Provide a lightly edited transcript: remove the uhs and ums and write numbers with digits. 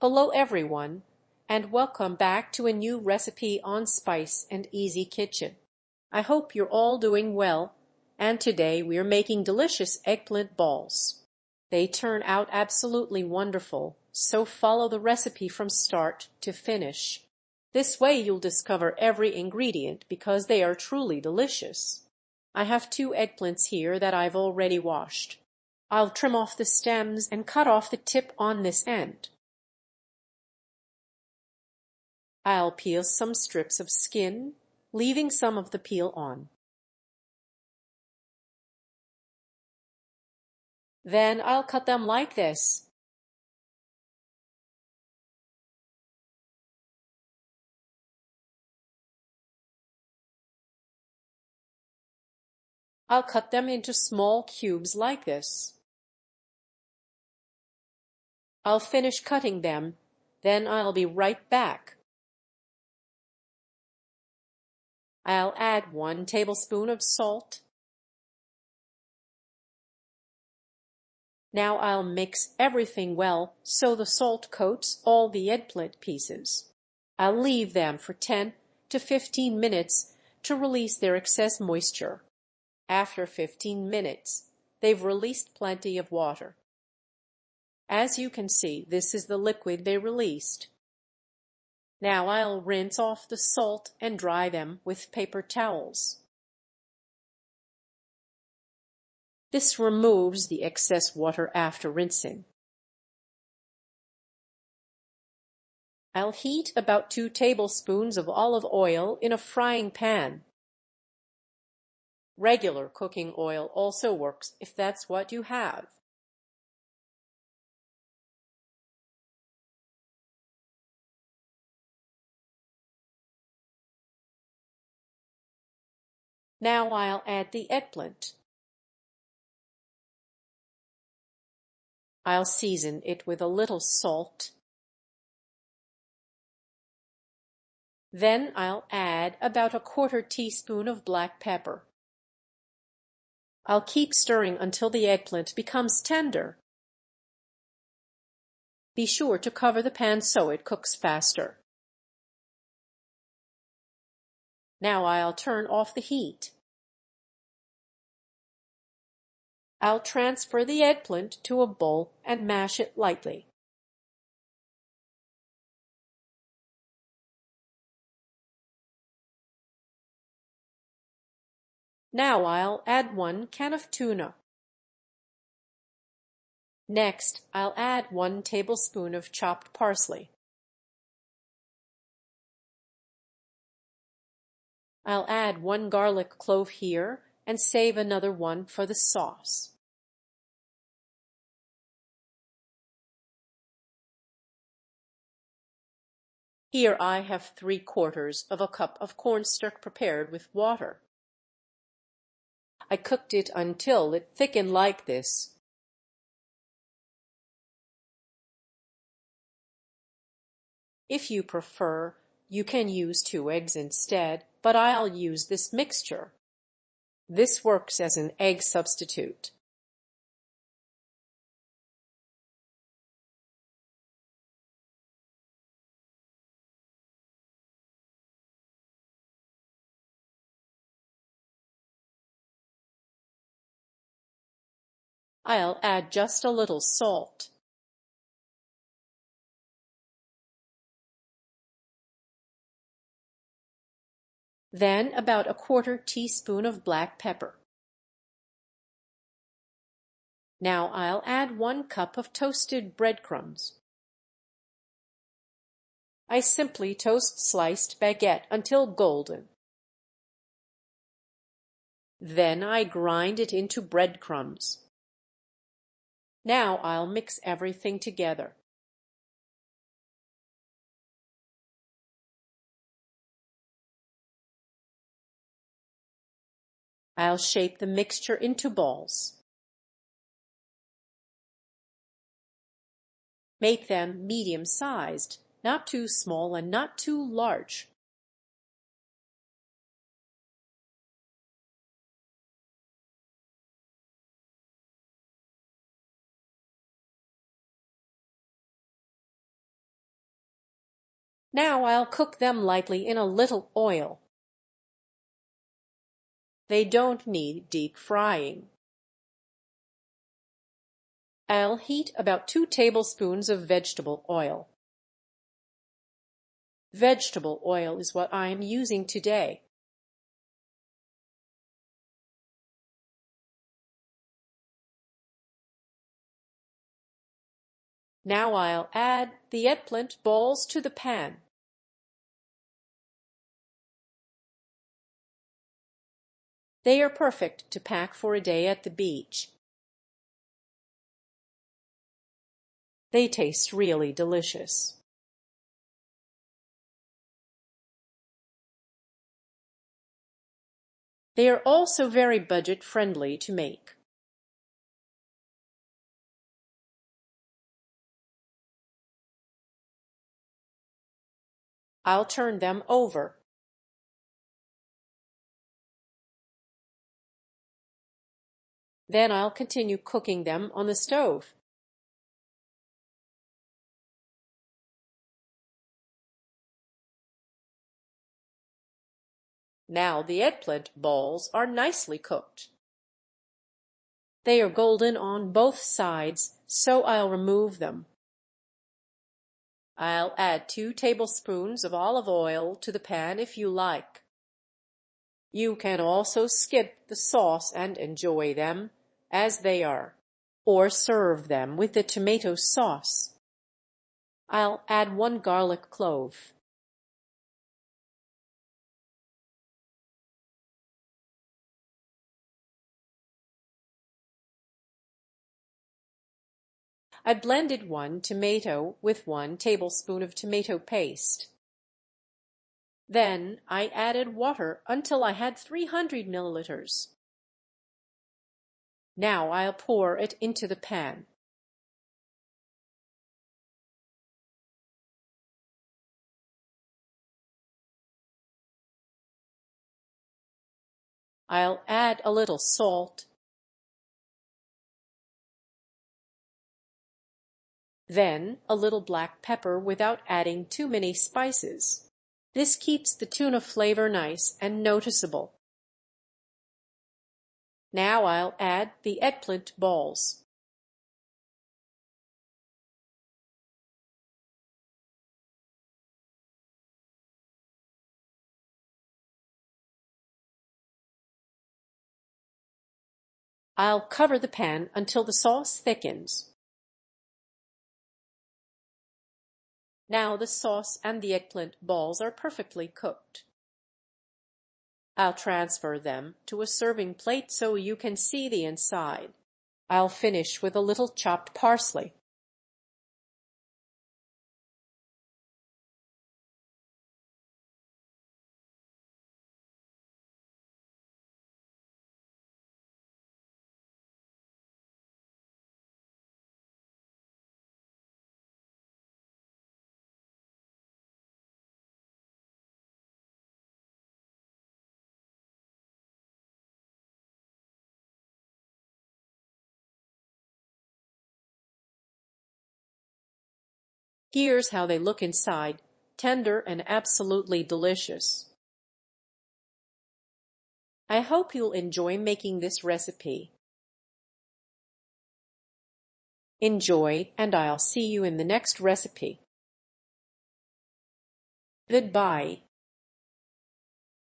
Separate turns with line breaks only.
Hello everyone, and welcome back to a new recipe on Spice and Easy Kitchen. I hope you're all doing well, and today we are making delicious eggplant balls. They turn out absolutely wonderful, so follow the recipe from start to finish. This way you'll discover every ingredient because they are truly delicious. I have 2 eggplants here that I've already washed. I'll trim off the stems and cut off the tip on this end. I'll peel some strips of skin, leaving some of the peel on. Then I'll cut them like this. I'll cut them into small cubes like this. I'll finish cutting them, then I'll be right back. I'll add 1 tablespoon of salt. Now I'll mix everything well so the salt coats all the eggplant pieces. I'll leave them for 10 to 15 minutes to release their excess moisture. After 15 minutes, they've released plenty of water. As you can see, this is the liquid they released. Now I'll rinse off the salt and dry them with paper towels. This removes the excess water after rinsing. I'll heat about 2 tablespoons of olive oil in a frying pan. Regular cooking oil also works if that's what you have. Now I'll add the eggplant. I'll season it with a little salt. Then I'll add about 1/4 teaspoon of black pepper. I'll keep stirring until the eggplant becomes tender. Be sure to cover the pan so it cooks faster. Now I'll turn off the heat. I'll transfer the eggplant to a bowl and mash it lightly. Now I'll add 1 can of tuna. Next, I'll add 1 tablespoon of chopped parsley. I'll add 1 garlic clove here and save another one for the sauce. Here I have 3/4 of a cup of cornstarch prepared with water. I cooked it until it thickened like this. If you prefer, you can use 2 eggs instead, but I'll use this mixture. This works as an egg substitute. I'll add just a little salt. Then about 1/4 teaspoon of black pepper. Now I'll add 1 cup of toasted breadcrumbs. I simply toast sliced baguette until golden. Then I grind it into breadcrumbs. Now I'll mix everything together. I'll shape the mixture into balls. Make them medium-sized, not too small and not too large. Now I'll cook them lightly in a little oil. They don't need deep frying. I'll heat about 2 tablespoons of vegetable oil. Vegetable oil is what I am using today. Now I'll add the eggplant balls to the pan. They are perfect to pack for a day at the beach. They taste really delicious. They are also very budget-friendly to make. I'll turn them over. Then I'll continue cooking them on the stove. Now the eggplant balls are nicely cooked. They are golden on both sides, so I'll remove them. I'll add 2 tablespoons of olive oil to the pan if you like. You can also skip the sauce and enjoy them as they are, or serve them with the tomato sauce. I'll add 1 garlic clove. I blended 1 tomato with 1 tablespoon of tomato paste. Then I added water until I had 300 milliliters. Now I'll pour it into the pan. I'll add a little salt, then a little black pepper without adding too many spices. This keeps the tuna flavor nice and noticeable. Now I'll add the eggplant balls. I'll cover the pan until the sauce thickens. Now the sauce and the eggplant balls are perfectly cooked. I'll transfer them to a serving plate so you can see the inside. I'll finish with a little chopped parsley. Here's how they look inside, tender and absolutely delicious. I hope you'll enjoy making this recipe. Enjoy, and I'll see you in the next recipe. Goodbye.